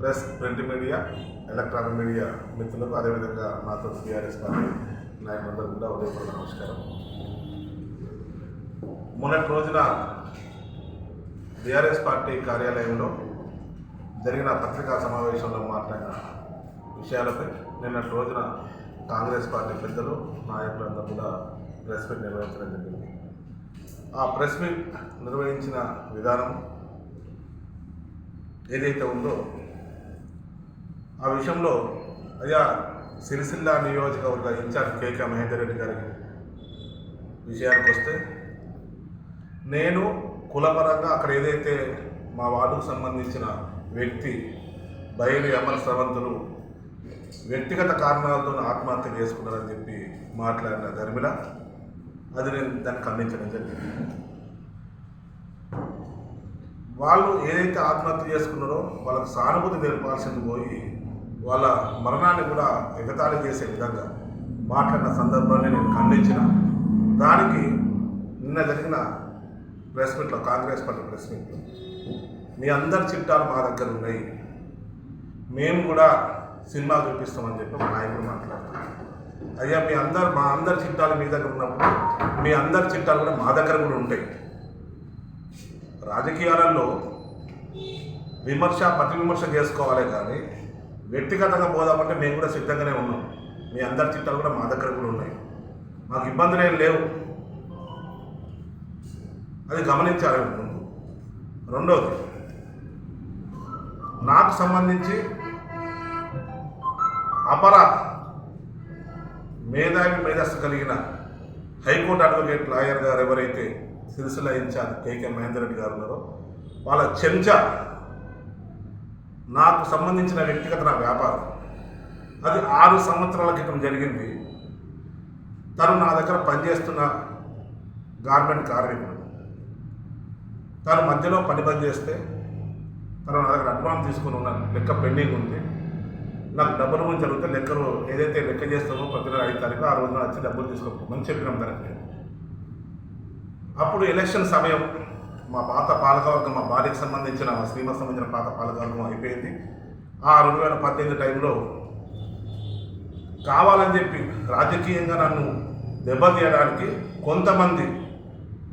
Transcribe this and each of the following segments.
Print media, electronic media మిత్రులకు, అదేవిధంగా నాతో టీఆర్ఎస్ పార్టీ నాయకులందరూ కూడా ఉదయపూర్వక నమస్కారం. మొన్నటి రోజున టీఆర్ఎస్ పార్టీ కార్యాలయంలో జరిగిన పత్రికా సమావేశంలో మాట్లాడిన విషయాలపై నిన్నటి రోజున కాంగ్రెస్ పార్టీ పెద్దలు, నాయకులందరూ కూడా ప్రెస్ మీట్ నిర్వహించడం జరిగింది. ఆ ప్రెస్ మీట్ నిర్వహించిన విధానం ఏదైతే ఉందో ఆ విషయంలో అయ్యా సిరిసిల్ల నియోజకవర్గ ఇన్ఛార్జ్ కేకే మహేందర్ రెడ్డి గారికి విషయానికి వస్తే, నేను కులపరంగా అక్కడ ఏదైతే మా వార్డుకు సంబంధించిన వ్యక్తి బయలు అమర శ్రవంతులు వ్యక్తిగత కారణాలతో ఆత్మహత్య చేసుకున్నారని చెప్పి మాట్లాడిన ధర్మిల, అది నేను దాన్ని ఖండించడం జరిగింది. వాళ్ళు ఏదైతే ఆత్మహత్య చేసుకున్నారో వాళ్ళకు సానుభూతి తెలపాల్సింది పోయి వాళ్ళ మరణాన్ని కూడా ఎగతాళి చేసే విధంగా మాట్లాడిన సందర్భాన్ని నేను ఖండించిన. దానికి నిన్న జరిగిన ప్రెస్ మీట్లో, కాంగ్రెస్ పార్టీ ప్రెస్ మీట్లో, మీ అందరి చిట్టాలు మా దగ్గర ఉన్నాయి, మేము కూడా సినిమా చూపిస్తామని చెప్పి మా నాయకుడు మాట్లాడుతున్నారు. అయ్యా మా అందరి చిట్టాలు మీ దగ్గర ఉన్నప్పుడు మీ అందరి చిట్టాలు కూడా మా దగ్గర కూడా ఉంటాయి. రాజకీయాలలో ప్రతి విమర్శ చేసుకోవాలి, కానీ వ్యక్తిగతంగా పోదామంటే మేము కూడా సిద్ధంగానే ఉన్నాం. మీ అందరి చిట్టాలు కూడా మా దగ్గర కూడా ఉన్నాయి, మాకు ఇబ్బందులు ఏం లేవు. అది గమనించాలి ముందు. రెండవది, నాకు సంబంధించి అపర మేధస్సు కలిగిన హైకోర్టు అడ్వకేట్ లాయర్ గారు ఎవరైతే సిరిసిల్ల ఇన్ఛార్జ్ కేకే మహేందర్ రెడ్డి గారు ఉన్నారో, వాళ్ళ చెంచా నాకు సంబంధించిన వ్యక్తిగత నా వ్యాపారం అది 6 సంవత్సరాల క్రితం జరిగింది. తను నా దగ్గర పనిచేస్తున్న గార్మెంట్ కార్మికుడు. తను మధ్యలో పని బంద్ చేస్తే తను నా దగ్గర అడ్వాన్స్ తీసుకుని ఉన్నాను, లెక్క పెండింగ్ ఉంది, నాకు డబ్బుల గురించి అడిగితే లెక్కలు ఏదైతే లెక్క చేస్తామో ప్రతి నెల 5 తారీఖు ఆ రోజున వచ్చి డబ్బులు తీసుకోమని చెప్పినాం తనకి. అప్పుడు ఎలక్షన్ సమయం, మా పాత పాలకవర్గం, మా భార్యకు సంబంధించిన శ్రీమతి సంబంధించిన పాత పాలకవర్గం అయిపోయింది. ఆ 2018 టైంలో కావాలని చెప్పి రాజకీయంగా నన్ను దెబ్బతీయడానికి కొంతమంది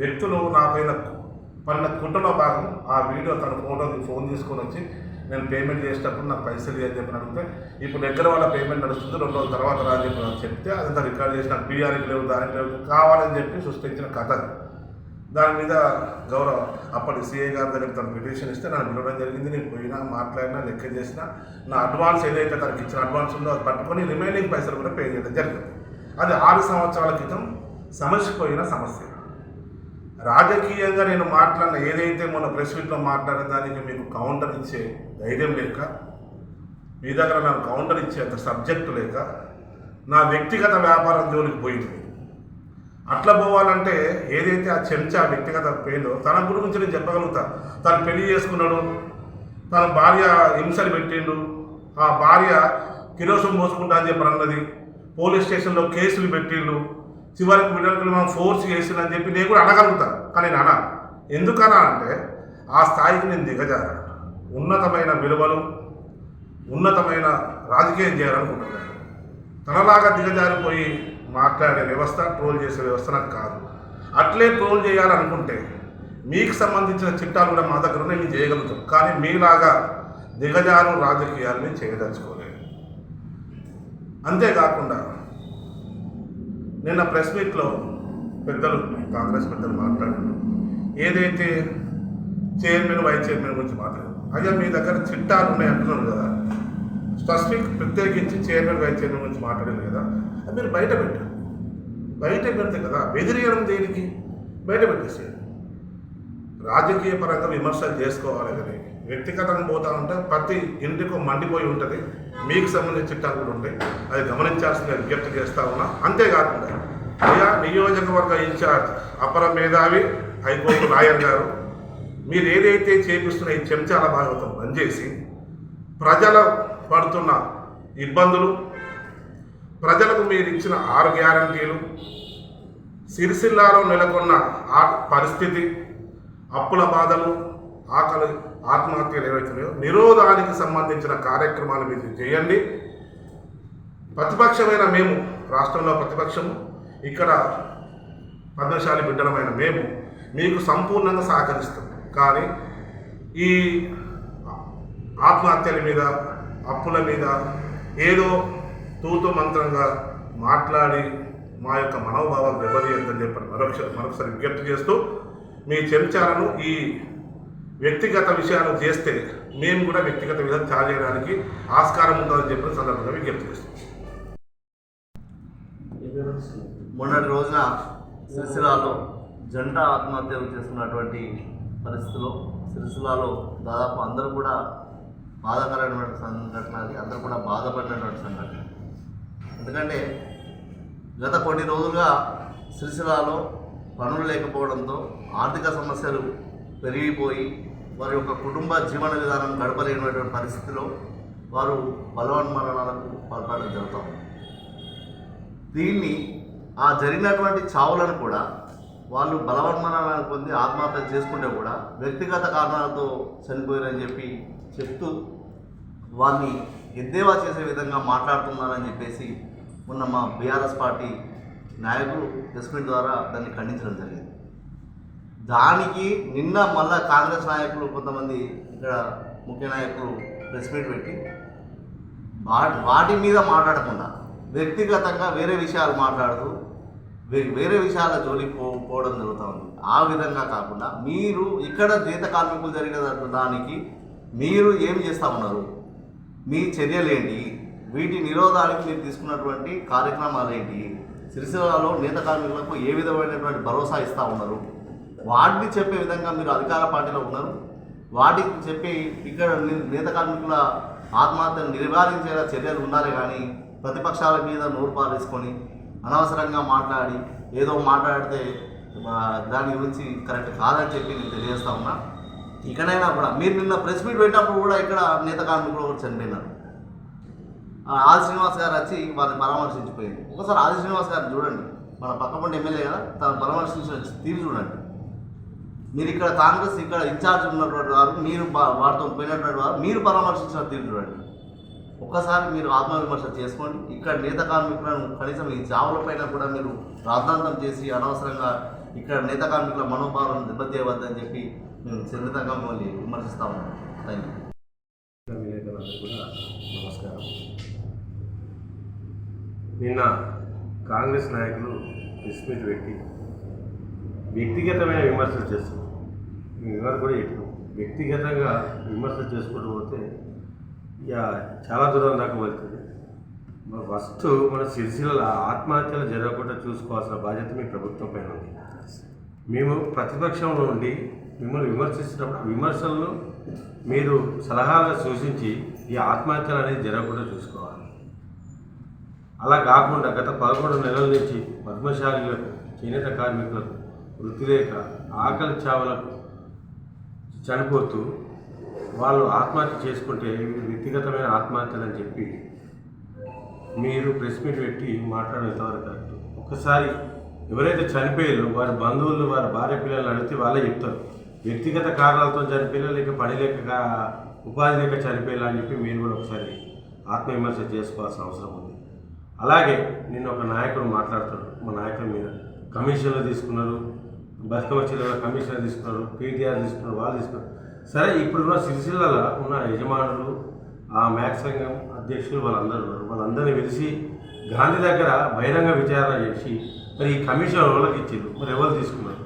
వ్యక్తులు నా పైన పడిన కుట్రలో భాగం ఆ వీడియో, తన ఫోన్ తీసుకొని వచ్చి నేను పేమెంట్ చేసేటప్పుడు నాకు పైసలు అని చెప్పి అడిగితే, ఇప్పుడు దగ్గర వాళ్ళ పేమెంట్ నడుస్తుంది, 2 రోజుల తర్వాత రా అని చెప్పి నాకు చెప్తే అదంతా రికార్డ్ చేసి నాకు పీఆర్కి లేవు, దానికి లేవు, కావాలని చెప్పి సృష్టించిన కథ. దాని మీద అప్పటి సిఐ గారి దగ్గర తను పిటిషన్ ఇస్తే నన్ను పిలవడం జరిగింది. నేను పోయినా, మాట్లాడినా, లెక్క చేసినా, నా అడ్వాన్స్ ఏదైతే తనకి ఇచ్చిన అడ్వాన్స్ ఉందో అది పట్టుకొని రిమైనింగ్ పైసలు కూడా పే చేయడం జరిగింది. అది 6 సంవత్సరాల క్రితం సమస్యపోయిన సమస్య. రాజకీయంగా నేను మాట్లాడిన ఏదైతే మొన్న ప్రెస్ మీట్లో మాట్లాడిన దానికి మీకు కౌంటర్ ఇచ్చే ధైర్యం లేక, మీ దగ్గర నాకు కౌంటర్ ఇచ్చే అంత సబ్జెక్టు లేక నా వ్యక్తిగత వ్యాపారం జోలికి పోయింది. అట్లా పోవాలంటే ఏదైతే ఆ చెంచా వ్యక్తిగత పేలో తన గురించి నేను చెప్పగలుగుతా. తను పెళ్లి చేసుకున్నాడు, తన భార్య హింసలు పెట్టిండు, ఆ భార్య కిరోసం పోసుకుంటా అని చెప్పి అన్నది, పోలీస్ స్టేషన్లో కేసులు పెట్టిండు, చివరికి విడాకులు మనం ఫోర్స్ చేసిందని చెప్పి నేను కూడా అనగలుగుతా. కానీ నేను అనా. ఎందుకనా అంటే ఆ స్థాయికి నేను దిగజారా. ఉన్నతమైన విలువలు, ఉన్నతమైన రాజకీయం చేయాలనుకుంటున్నాను. తనలాగా దిగజారిపోయి మాట్లాడే వ్యవస్థ, ట్రోల్ చేసే వ్యవస్థ నాకు కాదు. అట్లే ట్రోల్ చేయాలనుకుంటే మీకు సంబంధించిన చిట్టాలు కూడా మా దగ్గర ఉన్నాయి, మేము చేయగలుగుతాం. కానీ మీలాగా దిగజారు రాజకీయాలు మేము చేయదలుచుకోలేదు. అంతేకాకుండా నిన్న ప్రెస్ మీట్లో పెద్దలు, కాంగ్రెస్ పెద్దలు మాట్లాడారు, ఏదైతే చైర్మన్, వైస్ చైర్మన్ గురించి మాట్లాడారు. అయ్యా మీ దగ్గర చిట్టాలు ఉన్నాయి అంటున్నారు కదా, స్పెసిఫిక్ ప్రత్యేకించి చైర్మన్, వైస్ చైర్మన్ గురించి మాట్లాడారు కదా, అది మీరు బయట పెట్టారు. బయట పెడితే కదా బెదిరియడం దేనికి? బయట పెట్టేసేయండి. రాజకీయ పరంగా విమర్శలు చేసుకోవాలి, కానీ వ్యక్తిగతంగా పోతా ఉంటే ప్రతి ఇంటికి మండిపోయి ఉంటుంది. మీకు సంబంధించిన చిట్టాలు కూడా ఉంటాయి, అది గమనించాల్సిందిగా విజ్ఞప్తి చేస్తా ఉన్నా. అంతేకాకుండా అయ్యా నియోజకవర్గ ఇన్ఛార్జ్ అపర మేధావి హైకోర్టు లాయర్ గారు, మీరు ఏదైతే చేపిస్తున్న ఈ చెంచాల భాగవతం బంద్ చేసి ప్రజలు పడుతున్న ఇబ్బందులు, ప్రజలకు మీరు ఇచ్చిన 6 గ్యారంటీలు, సిరిసిల్లాలో నెలకొన్న ఆ పరిస్థితి, అప్పుల బాధలు, ఆత్మహత్యలు ఏవైతున్నాయో నిరోధానికి సంబంధించిన కార్యక్రమాలు మీరు చేయండి. ప్రతిపక్షమైన మేము, రాష్ట్రంలో ప్రతిపక్షము, ఇక్కడ పద్మశాలి బిడ్డలమైన మేము మీకు సంపూర్ణంగా సహకరిస్తాం. కానీ ఈ ఆత్మహత్యల మీద, అప్పుల మీద ఏదో తూతు మంత్రంగా మాట్లాడి మా యొక్క మనోభావాలు దెబ్బతీయద్దని చెప్పి మరొకసారి విజ్ఞప్తి చేస్తూ, మీ చెంచాలను ఈ వ్యక్తిగత విషయాలు చేస్తే మేము కూడా వ్యక్తిగత విధానం చాలా చేయడానికి ఆస్కారం ఉంటుందని చెప్పిన సందర్భంగా విజ్ఞప్తి చేస్తాం. మొన్నటి రోజున సిరిసిల్లాలో జంట ఆత్మహత్యలు చేస్తున్నటువంటి పరిస్థితుల్లో సిరిసిల్లాలో దాదాపు అందరూ కూడా బాధాకరమైనటువంటి సంఘటన, అది అందరూ కూడా బాధపడినటువంటి సంఘటన. ఎందుకంటే గత కొన్ని రోజులుగా సిరిసిల్లాలో పనులు లేకపోవడంతో ఆర్థిక సమస్యలు పెరిగిపోయి వారి యొక్క కుటుంబ జీవన విధానం గడపలేనటువంటి పరిస్థితిలో వారు బలవన్మరణాలకు పాల్పడడం జరుగుతాం. దీన్ని ఆ జరిగినటువంటి చావులను కూడా వాళ్ళు బలవన్మరణాలను పొంది ఆత్మహత్య చేసుకుంటే కూడా వ్యక్తిగత కారణాలతో చనిపోయారని చెప్పి చెప్తూ వారిని ఎద్దేవా చేసే విధంగా మాట్లాడుతున్నారని చెప్పేసి మొన్న మా బీఆర్ఎస్ పార్టీ నాయకులు ప్రెస్ మీట్ ద్వారా దాన్ని ఖండించడం జరిగింది. దానికి నిన్న మళ్ళా కాంగ్రెస్ నాయకులు కొంతమంది ఇక్కడ ముఖ్య నాయకులు ప్రెస్ మీట్ పెట్టి వాటి మీద మాట్లాడకుండా వ్యక్తిగతంగా వేరే విషయాలు మాట్లాడుతూ వేరే విషయాల జోలికి పోవడం జరుగుతూ ఉంది. ఆ విధంగా కాకుండా మీరు ఇక్కడ జీత కార్మికులు జరిగిన దానికి మీరు ఏం చేస్తూ ఉన్నారు, మీ చర్యలేంటి, వీటి నిరోధానికి మీరు తీసుకున్నటువంటి కార్యక్రమాలు ఏంటి, సిరిసిల్లాలో నేత కార్మికులకు ఏ విధమైనటువంటి భరోసా ఇస్తూ ఉన్నారు, వాటిని చెప్పే విధంగా మీరు అధికార పార్టీలో ఉన్నారు. వాటికి చెప్పి ఇక్కడ నేత కార్మికుల ఆత్మహత్యను నివారించేలా చర్యలు ఉండాలి. కానీ ప్రతిపక్షాల మీద నోరు పారేసుకొని అనవసరంగా మాట్లాడి ఏదో మాట్లాడితే దాని గురించి కరెక్ట్ కాదని చెప్పి నేను తెలియజేస్తా ఉన్నా. ఇకనైనా కూడా మీరు నిన్న ప్రెస్ మీట్ పెట్టినప్పుడు కూడా ఇక్కడ నేత కార్మికులు కూడా చనిపోయినారు. ఆది శ్రీనివాస్ గారు వచ్చి వారిని పరామర్శించిపోయింది. ఒకసారి ఆది శ్రీనివాస్ గారు చూడండి, మన పక్కపండి ఎమ్మెల్యే కదా, తను పరామర్శించిన తీరు చూడండి. మీరు ఇక్కడ కాంగ్రెస్ ఇక్కడ ఇన్ఛార్జ్ ఉన్నటువంటి వారు, మీరు వారితో పోయినటువంటి వారు, మీరు పరామర్శించిన తీరు చూడండి. ఒక్కసారి మీరు ఆత్మవిమర్శ చేసుకోండి. ఇక్కడ నేత కార్మికులను కనీసం ఈ చావులపైన కూడా మీరు రాద్ధాంతం చేసి అనవసరంగా ఇక్కడ నేత కార్మికుల మనోభావాలను దెబ్బతీయవద్దని చెప్పి మేము సున్నితంగా మిమ్మల్ని విమర్శిస్తా ఉన్నాం. Thank you. విలేకరులందరూ కూడా నమస్కారం. నిన్న కాంగ్రెస్ నాయకులు ప్రెస్ మీట్ పెట్టి వ్యక్తిగతమైన విమర్శలు చేస్తున్నారు. మేము కూడా చెప్పాం, వ్యక్తిగతంగా విమర్శలు చేసుకుంటూ పోతే ఇక చాలా దూరం దాకా వెళ్తుంది. ఫస్ట్ మన సిరిసిల్ల ఆత్మహత్యలు జరగకుండా చూసుకోవాల్సిన బాధ్యత మీ ప్రభుత్వం పైన ఉంది. మేము ప్రతిపక్షంలో ఉండి మిమ్మల్ని విమర్శిస్తున్నప్పుడు విమర్శలను మీరు సలహాలుగా సూచించి ఈ ఆత్మహత్యలు అనేది జరగకుండా చూసుకోవాలి. అలా కాకుండా గత 11 నెలల నుంచి పద్మశాలీలకు, చేనేత కార్మికులకు వృత్తి లేక ఆకలి చావులకు చనిపోతూ వాళ్ళు ఆత్మహత్య చేసుకుంటే వ్యక్తిగతమైన ఆత్మహత్యలు అని చెప్పి మీరు ప్రెస్ మీట్ పెట్టి మాట్లాడేంతవరకు కరెక్ట్. ఒక్కసారి ఎవరైతే చనిపోయారో వారి బంధువులు, వారి భార్య పిల్లలు అడిగితే వాళ్ళే చెప్తారు వ్యక్తిగత కారణాలతో చనిపోయారా లేక పని లేక ఉపాధి లేక చనిపోయారా అని చెప్పి మీరు కూడా ఒకసారి ఆత్మవిమర్శ చేసుకోవాల్సిన అవసరం ఉంది. అలాగే నిన్న ఒక నాయకుడు మాట్లాడుతాడు, మా నాయకుల మీద కమిషన్లు తీసుకున్నారు, బతుకమ్మ చీరల కమిషన్లు తీసుకున్నారు, పీటీఆర్ తీసుకున్నారు, వాళ్ళు తీసుకున్నారు. సరే, ఇప్పుడున్న సిరిసిల్లలో ఉన్న యజమానులు, ఆ మ్యాక్ సంఘం అధ్యక్షులు వాళ్ళందరూ ఉన్నారు. వాళ్ళందరినీ పిలిచి గాంధీ దగ్గర బహిరంగ విచారణ చేసి మరి ఈ కమిషన్ ఎవరికి ఇచ్చారు, మరి ఎవరు తీసుకున్నారు,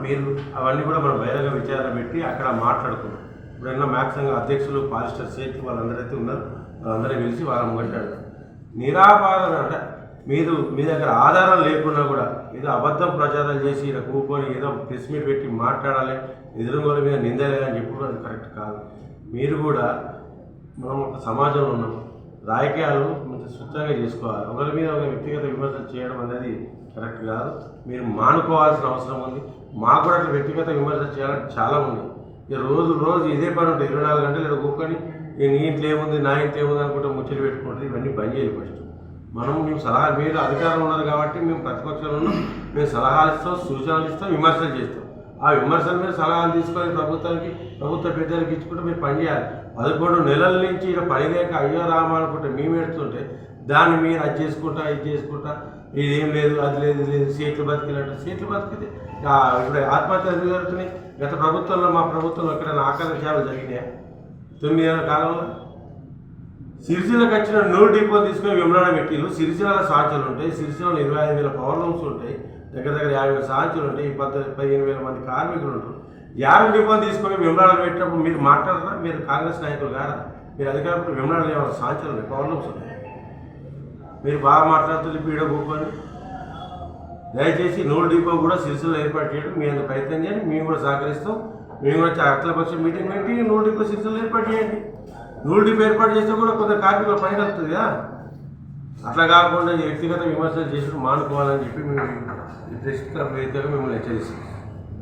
మీరు అవన్నీ కూడా మనం బహిరంగ విచారణ పెట్టి అక్కడ మాట్లాడుకున్నాం. ఇప్పుడైనా మ్యాక్ సంఘం అధ్యక్షులు, పాలిస్టర్ సేట్లు వాళ్ళందరైతే ఉన్నారు, వాళ్ళందరూ పిలిచి వాళ్ళని మాట్లాడారు. నిరాపాదన అంటే మీరు మీ దగ్గర ఆధారం లేకున్నా కూడా ఏదో అబద్ధం ప్రచారం చేసి ఇలా కూకొని ఏదో ప్రెస్ మీట్ పెట్టి మాట్లాడాలి, ఎదురుగోల మీద నిందలేదని చెప్పడం అది కరెక్ట్ కాదు. మీరు కూడా మనం ఒక సమాజంలో ఉన్నాం, రాజకీయాలు మంచి స్వచ్ఛంగా చేసుకోవాలి. ఒకరి మీద ఒక వ్యక్తిగత విమర్శలు చేయడం అనేది కరెక్ట్ కాదు. మీరు మానుకోవాల్సిన అవసరం ఉంది. మాకు కూడా అట్లా వ్యక్తిగత విమర్శలు చేయాలని చాలా ఉంది. ఇక రోజు ఇదే పని ఉంటుంది. 24 గంటలు ఇక్కడ కూకొని నీ ఇంట్లో ఏముంది, నా ఇంట్లో ఏముంది అనుకుంటే ముచ్చట్లు పెట్టుకుంటుంది. ఇవన్నీ బంద్ చేయాలి. ఫస్ట్ మీరు సలహాలు, మీరు అధికారంలో ఉన్నారు కాబట్టి మేము ప్రతిపక్షంలో ఉన్నాం, మేము సలహాలు ఇస్తాం, సూచనలు ఇస్తాం, విమర్శలు చేస్తాం. ఆ విమర్శల మీద సలహాలు తీసుకొని ప్రభుత్వ పెద్దలకు ఇచ్చుకుంటే మీరు పనిచేయాలి. 11 నెలల నుంచి ఇలా పని లేక అయ్యో రామా అనుకుంటే మేము ఎడుతుంటే దాన్ని మీరు అది చేసుకుంటా ఇది చేసుకుంటా ఇదేం లేదు అది లేదు ఇది లేదు సీట్లు బతికినట్టు సీట్లు బతికితే ఇప్పుడు ఆత్మహత్యలు ఎందుకు జరుగుతున్నాయి? గత ప్రభుత్వంలో మా ప్రభుత్వంలో ఎక్కడైనా ఆకాంక్షలు జరిగినాయా 9 ఏళ్ళ కాలంలో? సిరిసిల్లకు వచ్చిన 100 డిపోలు తీసుకొని విమలాడ పెట్టిలు. సిరిసిల్లలో సాంచులు ఉంటాయి, సిరిసిల్లలో 25,000 పవర్ లూమ్స్ ఉంటాయి, దగ్గర 50,000 సాంచులు ఉంటాయి, 15,000 మంది కార్మికులు ఉంటారు. 50 డిపోలు తీసుకొని విమలాడ పెట్టినప్పుడు మీరు మాట్లాడరా? మీరు కాంగ్రెస్ నాయకులు కారా? మీరు అధికారులు విమలాడలో ఏమైనా సాంచులు ఉన్నాయి, పవర్ లూమ్స్ ఉన్నాయి? మీరు బాగా మాట్లాడుతుంది పీడ కూకొని దయచేసి 100 డిపో కూడా సిరిసిల్లలో ఏర్పాటు చేయడం మీ అంత ప్రయత్నం చేయండి. మేము కూడా సహకరిస్తాం. మేము కూడా అఖిలపక్ష మీటింగ్ పెట్టి 100 డిపో సిరిసిల్లలో ఏర్పాటు చేయండి. 100 డిపో ఏర్పాటు చేస్తే కూడా కొంత కార్మికుల పని కలుగుతుంది కదా. అట్లా కాకుండా వ్యక్తిగత విమర్శలు చేసుకుని మానుకోవాలని చెప్పి మేము ప్రెస్ క్లబ్ వేదికగా మిమ్మల్ని హెచ్చరిస్తాం.